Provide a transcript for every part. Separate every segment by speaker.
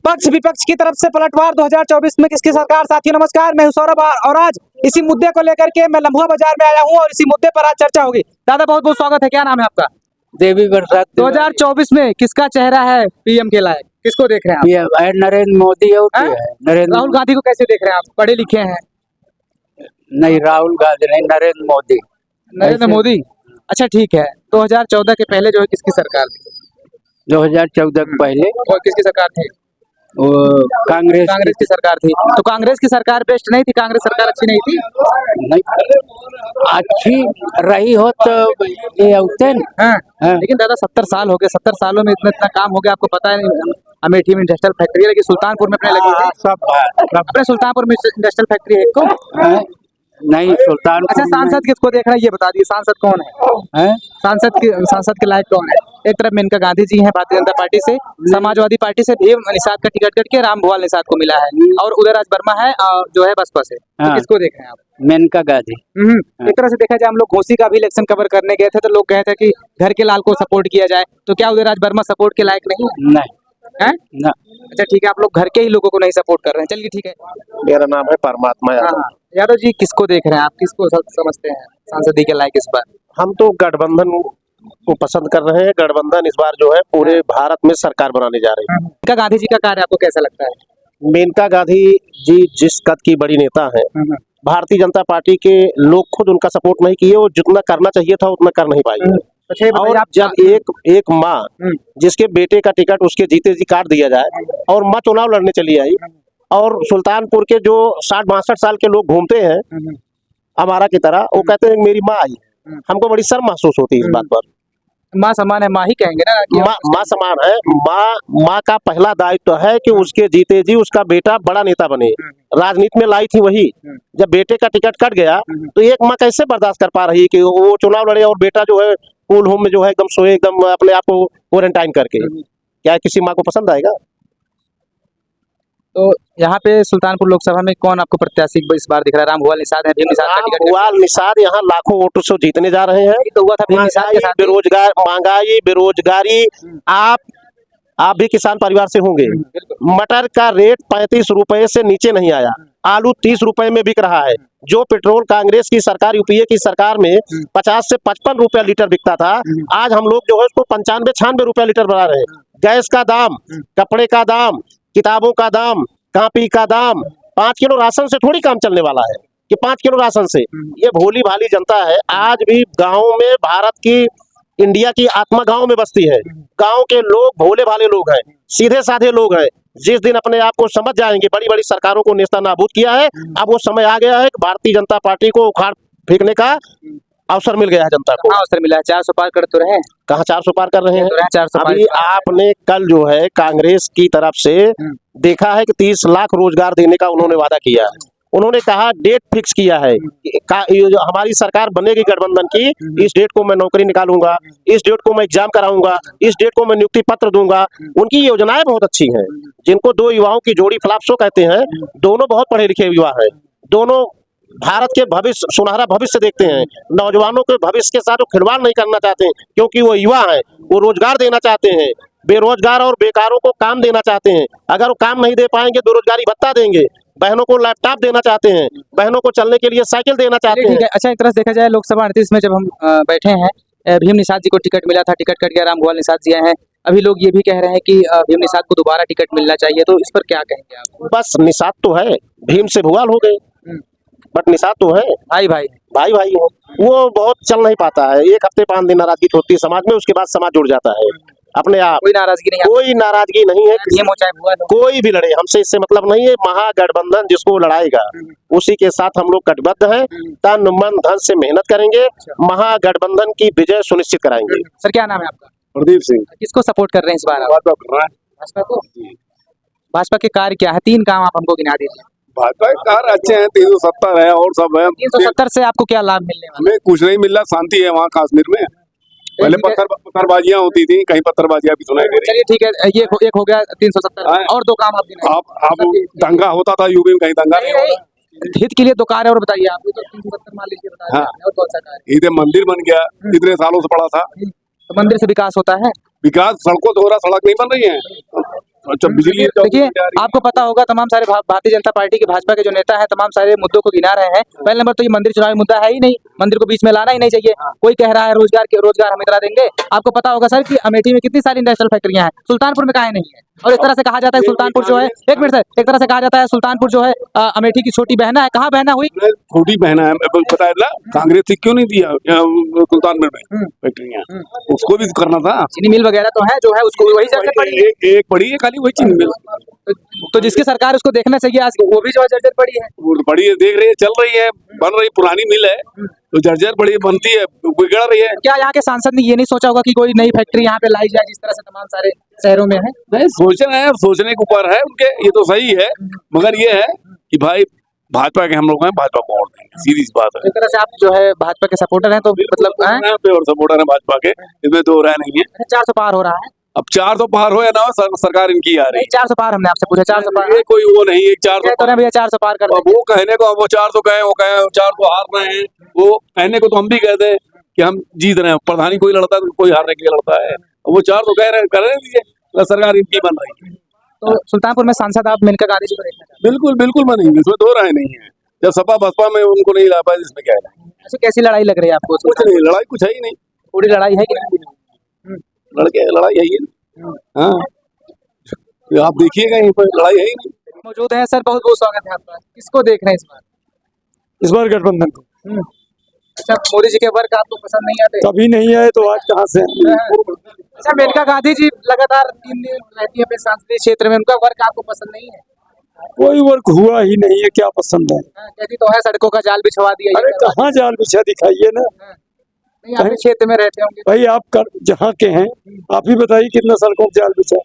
Speaker 1: पक्ष विपक्ष की तरफ से पलटवार 2024 में किसकी सरकार। साथियों नमस्कार, मैं हूं सौरभ और आज इसी मुद्दे को लेकर के मैं लम्हुआ बाजार में आया हूं और इसी मुद्दे पर आज चर्चा होगी। दादा बहुत बहुत स्वागत है, क्या नाम है आपका।
Speaker 2: देवी प्रसाद।
Speaker 1: 2024 में किसका चेहरा है पीएम के लायक, किसको देख रहे हैं आप।
Speaker 2: नरेंद्र मोदी और नरेंद्र
Speaker 1: राहुल गांधी को कैसे देख रहे हैं आप, पढ़े लिखे हैं।
Speaker 2: नहीं, राहुल गांधी नहीं, नरेंद्र मोदी।
Speaker 1: नरेंद्र मोदी, अच्छा ठीक है। 2014 के पहले जो है किसकी सरकार थी।
Speaker 2: 2014 के पहले
Speaker 1: और किसकी सरकार थी।
Speaker 2: वो कांग्रेस
Speaker 1: की सरकार थी। तो कांग्रेस की सरकार बेस्ट नहीं थी, कांग्रेस सरकार अच्छी नहीं थी।
Speaker 2: नहीं अच्छी रही हो तो ये होते न।
Speaker 1: हाँ। लेकिन दादा 70 साल हो गए, 70 सालों में इतना काम हो गया, आपको पता है। अमेठी में इंडस्ट्रियल फैक्ट्री है, लेकिन सुल्तानपुर में अपने लगी है।
Speaker 2: सब
Speaker 1: अपने सुल्तानपुर में इंडस्ट्रियल फैक्ट्री है एक तो।
Speaker 2: नहीं सुल्तान।
Speaker 1: अच्छा, सांसद किसको देख रहे हैं ये बता दिए, सांसद कौन है। सांसद के लायक कौन है। एक तरफ मेनका गांधी जी हैं भारतीय जनता पार्टी से, समाजवादी पार्टी से भीम निषाद का टिकट कट के रामभुआल निषाद को मिला है, और उदयराज वर्मा है जो है बसपा से। तो किसको देख रहे हैं आप।
Speaker 2: मेनका गांधी।
Speaker 1: एक तरह से देखा जाए, हम लोग घोसी का भी इलेक्शन कवर करने गए थे तो लोग कहे थे कि घर के लाल को सपोर्ट किया जाए, तो क्या उदयराज वर्मा सपोर्ट के लायक नहीं है।
Speaker 2: नहीं
Speaker 1: ना। अच्छा ठीक है, आप लोग घर के ही लोगों को नहीं सपोर्ट कर रहे हैं, चलिए ठीक है।
Speaker 3: मेरा नाम है परमात्मा यादव।
Speaker 1: यादव जी, किसको देख रहे हैं आप, किसको समझते हैं सांसद के लायक इस बार।
Speaker 3: हम तो गठबंधन को पसंद कर रहे हैं। गठबंधन इस बार जो है पूरे भारत में सरकार बनाने जा रही है।
Speaker 1: मेनका गांधी जी का कार्य आपको कैसा लगता है।
Speaker 3: मेनका गांधी जी जिस कद की बड़ी नेता है, भारतीय जनता पार्टी के लोग खुद उनका सपोर्ट नहीं किए, वो जितना करना चाहिए था उतना कर नहीं पाई। और जब एक माँ जिसके बेटे का टिकट उसके जीते जी काट दिया जाए और माँ चुनाव लड़ने चली आई, और सुल्तानपुर के जो 60-62 साल के लोग घूमते हैं हमारा की तरह, वो कहते हैं मेरी माँ आई, हमको बड़ी शर्म महसूस होती है इस बात पर।
Speaker 1: माँ समान है, माँ ही कहेंगे ना।
Speaker 3: माँ समान है। माँ का पहला दायित्व है कि उसके जीते जी उसका बेटा बड़ा नेता बने। राजनीति में लाई थी वही, जब बेटे का टिकट कट गया तो एक माँ कैसे बर्दाश्त कर पा रही है कि वो चुनाव लड़े और बेटा जो है कूल होम में जो है एकदम सोए, एकदम अपने आप को क्वारंटाइन करके। क्या किसी माँ को पसंद आएगा।
Speaker 1: तो यहाँ पे सुल्तानपुर लोकसभा में कौन आपको प्रत्याशी इस बार दिख रहा है। रामभुआल निषाद है, भीम निषाद का टिकट।
Speaker 3: रामभुआल निषाद यहाँ लाखों वोटों से जीतने जा रहे हैं।
Speaker 1: तो हुआ था भीम निषाद के साथ।
Speaker 3: महंगाई, बेरोजगारी, आप भी किसान परिवार से होंगे। मटर का रेट 35 रुपए से नीचे नहीं आया, आलू 30 रुपए में बिक रहा है। जो पेट्रोल कांग्रेस की सरकार, यूपीए की सरकार में 50 से 55 रुपया लीटर बिकता था, आज हम लोग जो है उसको 95-96 रुपया लीटर बढ़ा रहे हैं। गैस का दाम, कपड़े का दाम, किताबों का दाम, कापी का दाम, 5 किलो राशन से थोड़ी काम चलने वाला है कि 5 किलो राशन से। ये भोली भाली जनता है। आज भी गाँव में भारत की, इंडिया की आत्मा गांव में बसती है। गांव के लोग भोले भाले लोग हैं, सीधे साधे लोग हैं। जिस दिन अपने आप को समझ जाएंगे, बड़ी बड़ी सरकारों को नेस्ता नाबूद किया है, अब वो समय आ गया है कि भारतीय जनता पार्टी को उखाड़ फेंकने का अवसर मिल गया है जनता को।
Speaker 1: अवसर मिला है। 400 पार कर तो रहे हैं।
Speaker 3: कहाँ 400 पार कर रहे हैं।
Speaker 1: 400
Speaker 3: अभी आपने कल जो है कांग्रेस की तरफ से देखा है कि 30 लाख रोजगार देने का उन्होंने वादा किया है। उन्होंने कहा, डेट फिक्स किया है, हमारी सरकार बनेगी गठबंधन की, इस डेट को मैं नौकरी निकालूंगा, इस डेट को मैं एग्जाम कराऊंगा, इस डेट को मैं नियुक्ति पत्र दूंगा। उनकी योजनाएं बहुत अच्छी हैं। जिनको दो युवाओं की जोड़ी फ्लाप्सो कहते हैं, दोनों बहुत पढ़े लिखे युवा हैं, दोनों भारत के भविष्य, सुनहरा भविष्य देखते हैं। नौजवानों के भविष्य के साथ वो खिलवाड़ नहीं करना चाहते हैं, क्योंकि वो युवा हैं, वो रोजगार देना चाहते हैं। बेरोजगार और बेकारों को काम देना चाहते हैं। अगर वो काम नहीं दे पाएंगे, बेरोजगारी भत्ता देंगे। बहनों को लैपटॉप देना चाहते हैं, बहनों को चलने के लिए साइकिल देना चाहते हैं।
Speaker 1: अच्छा, एक तरह से देखा जाए लोकसभा 38 में जब हम बैठे हैं, भीम निषाद जी को टिकट मिला था, टिकट कट गया, रामभुआल निषाद जी आए हैं। अभी लोग ये भी कह रहे हैं कि भीम निषाद को दोबारा टिकट मिलना चाहिए, तो इस पर क्या कहेंगे आप।
Speaker 3: बस निषाद तो है, भीम से भुआल हो गए, बट निषाद तो है।
Speaker 1: भाई
Speaker 3: है। वो बहुत चल नहीं पाता है। 1 हफ्ते 5 दिन नाराजगी होती है समाज में, उसके बाद समाज जुड़ जाता है अपने आप।
Speaker 1: कोई नाराजगी नहीं है।
Speaker 3: कोई भी लड़े, हमसे इससे मतलब नहीं है। महागठबंधन जिसको लड़ाएगा उसी के साथ हम लोग कटिबद्ध हैं। तन मन धन से मेहनत करेंगे, महागठबंधन की विजय सुनिश्चित कराएंगे।
Speaker 1: सर क्या नाम है आपका।
Speaker 4: प्रदीप सिंह।
Speaker 1: किसको सपोर्ट कर रहे हैं इस बार। भाजपा को। भाजपा के कार्य क्या है, 3 काम आप हमको गिना दीजिए।
Speaker 4: भाजपा के कार्य अच्छे हैं, 370 है और सब है।
Speaker 1: 370 से आपको क्या लाभ मिलने वाला।
Speaker 4: हमें कुछ नहीं मिल रहा, शांति है वहाँ कश्मीर में। पहले पत्थरबाजियां होती थी, कहीं पत्थरबाजियां भी सुनाई दे रही।
Speaker 1: चलिए ठीक है, ये एक हो गया 370 और 2 काम
Speaker 4: आप दंगा होता था यूपी में, कहीं दंगा नहीं होता।
Speaker 1: हित के लिए 2 कार्य और बताइए आप। 370 मान लीजिए, बताइए और कौन सा कार्य।
Speaker 4: इधर मंदिर बन गया, इतने सालों से पड़ा था।
Speaker 1: तो मंदिर से विकास होता है।
Speaker 4: विकास सड़कों से हो रहा, सड़क नहीं बन रही है। अच्छा बिजली
Speaker 1: देखिए आपको पता होगा तमाम सारे भारतीय जनता पार्टी के भाजपा के जो नेता हैं तमाम सारे मुद्दों को गिना रहे हैं। पहले नंबर तो ये मंदिर चुनावी मुद्दा है ही नहीं, मंदिर को बीच में लाना ही नहीं चाहिए। कोई कह रहा है रोजगार हम इतना देंगे। आपको पता होगा सर कि अमेठी में कितनी सारी इंडस्ट्रियल फैक्ट्रियां हैं, सुल्तानपुर में काहे नहीं है। और इस तरह से कहा जाता है सुल्तानपुर जो है, एक मिनट सर, एक तरह से कहा जाता है सुल्तानपुर जो है अमेठी की छोटी बहना है। कहाँ बहना हुई?
Speaker 4: छोटी बहना है, पता है ना, कांग्रेस ने क्यों नहीं दिया सुल्तानपुर में फैक्ट्रियां, उसको भी करना था।
Speaker 1: चीनी मिल वगैरह तो है जो है उसको वही जर्जर पड़ी है।
Speaker 4: एक पड़ी है खाली वही चीनी मिल,
Speaker 1: तो जिसकी सरकार उसको देखना चाहिए, आज वो भी जो है जर्जर पड़ी है।
Speaker 4: वो पड़ी है, देख रही है, चल रही है, बन रही, पुरानी मिल है तो जर्जर पड़ी है, बनती है, बिगड़ रही है।
Speaker 1: क्या यहाँ के सांसद ने ये नहीं सोचा होगा कि कोई नई फैक्ट्री यहाँ पे लाई जाए जिस तरह से तमाम सारे शहरों में है?
Speaker 4: नहीं, सोच रहे हैं, सोचने के ऊपर है उनके, ये तो सही है, मगर ये है कि भाई भाजपा के हम लोग हैं, भाजपा को वोट देंगे, सीधी सी बात है।
Speaker 1: एक तरह से आप जो है भाजपा के सपोर्टर हैं, तो मतलब
Speaker 4: और सपोर्टर है भाजपा के, इसमें तो रह नहीं है।
Speaker 1: 400 पार हो रहा है।
Speaker 4: अब 400 पार हो या ना हो, सरकार इनकी आ रही
Speaker 1: 400 पार हमने आपसे पूछा, 400 पार
Speaker 4: है, ये कोई वो नहीं है 400
Speaker 1: तो भैया 400 पार कर
Speaker 4: अब वो कहने को, वो 400 कहे, वो कहे 400 हार रहे हैं, वो कहने को तो हम भी कहते हैं कि हम जीत रहे हैं। प्रधानी कोई लड़ता है तो कोई हारने के लिए लड़ता है, वो 400 कह रहे हैं, कर दीजिए, सरकार इनकी बन रही है।
Speaker 1: तो सुल्तानपुर में सांसद आप मेनका गांधी जी को देखना चाहते
Speaker 4: बिल्कुल बिल्कुल बनेंगे, इसमें दो राय नहीं है। जब सपा बसपा में उनको नहीं ला पाए, इसमें क्या है?
Speaker 1: हैं? ऐसी कैसी लड़ाई लग रही है आपको?
Speaker 4: कुछ नहीं, लड़ाई कुछ है ही नहीं,
Speaker 1: थोड़ी लड़ाई है कि नहीं?
Speaker 4: लड़के लड़ाई है ही नहीं। हाँ, आप देखिएगा यहीं पर लड़ाई है ही नहीं।
Speaker 1: मौजूद है सर, बहुत बहुत स्वागत है आपका। किसको देख रहे हैं इस बार?
Speaker 5: इस बार गठबंधन को।
Speaker 1: अच्छा, मोदी जी के वर्क आपको पसंद नहीं आते?
Speaker 5: कभी नहीं आए तो आज कहाँ से?
Speaker 1: अच्छा, मेनका गांधी जी लगातार 3 दिन रहती है अपने संसदीय क्षेत्र में, उनका वर्क आपको पसंद नहीं है?
Speaker 5: कोई वर्क हुआ ही नहीं है, क्या पसंद है?
Speaker 1: कहती तो है सड़कों का जाल बिछवा दिया।
Speaker 5: अरे कहाँ जाल बिछा, दिखाइए ना।
Speaker 1: नहीं, आपके क्षेत्र में रहते होंगे।
Speaker 5: भाई आप जहाँ के हैं आप ही बताइए कितना सड़कों का जाल बिछा।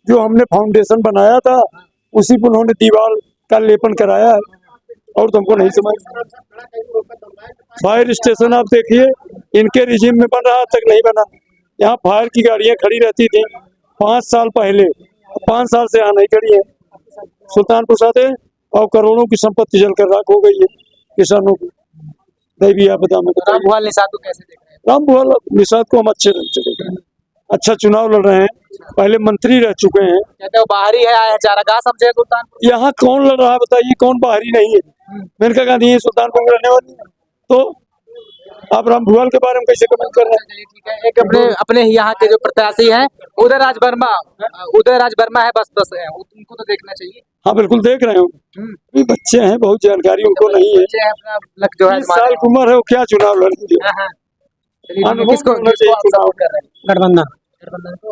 Speaker 5: जो हमने फाउंडेशन बनाया था उसी पर उन्होंने दीवार का लेपन कराया है, और तुमको नहीं समझ। फायर स्टेशन आप देखिए, इनके रिजिम में बन रहा, तक नहीं बना। यहाँ फायर की गाड़ियां खड़ी रहती थी 5 साल पहले, 5 साल से यहाँ नहीं खड़ी है। सुल्तानपुर साथे और करोड़ों की संपत्ति जलकर राख हो गई है किसानों की। दैवी आपदा में
Speaker 1: रामभुआल निषाद को कैसे देख रहे हैं?
Speaker 5: रामभुआल निषाद को हम अच्छे ढंग से देख रहे हैं, अच्छा चुनाव लड़ रहे हैं, पहले मंत्री रह चुके हैं।
Speaker 1: कहते हैं वो बाहरी है, आया चारागाह समझे सुल्तानपुर।
Speaker 5: यहाँ कौन लड़ रहा है बताइए? कौन बाहरी नहीं है? मेनका गांधी है, सुल्तानपुर में रहने वाली है। तो आप रामभुआल के बारे में कैसे कमेंट कर रहे हैं?
Speaker 1: चलिए ठीक है, एक अपने यहाँ के जो प्रत्याशी हैं उदयराज वर्मा है, बस है, उनको तो देखना चाहिए।
Speaker 5: हाँ बिल्कुल देख रहे हो, अभी बच्चे हैं, बहुत जानकारी उनको नहीं है।
Speaker 1: बच्चे हैं, अपना लक जो है
Speaker 5: 20 साल की उम्र है, वो क्या चुनाव लड़ेंगे?
Speaker 1: चलिए, किसको आप सपोर्ट कर रहे हैं?
Speaker 2: गठबंधन।
Speaker 1: गठबंधन को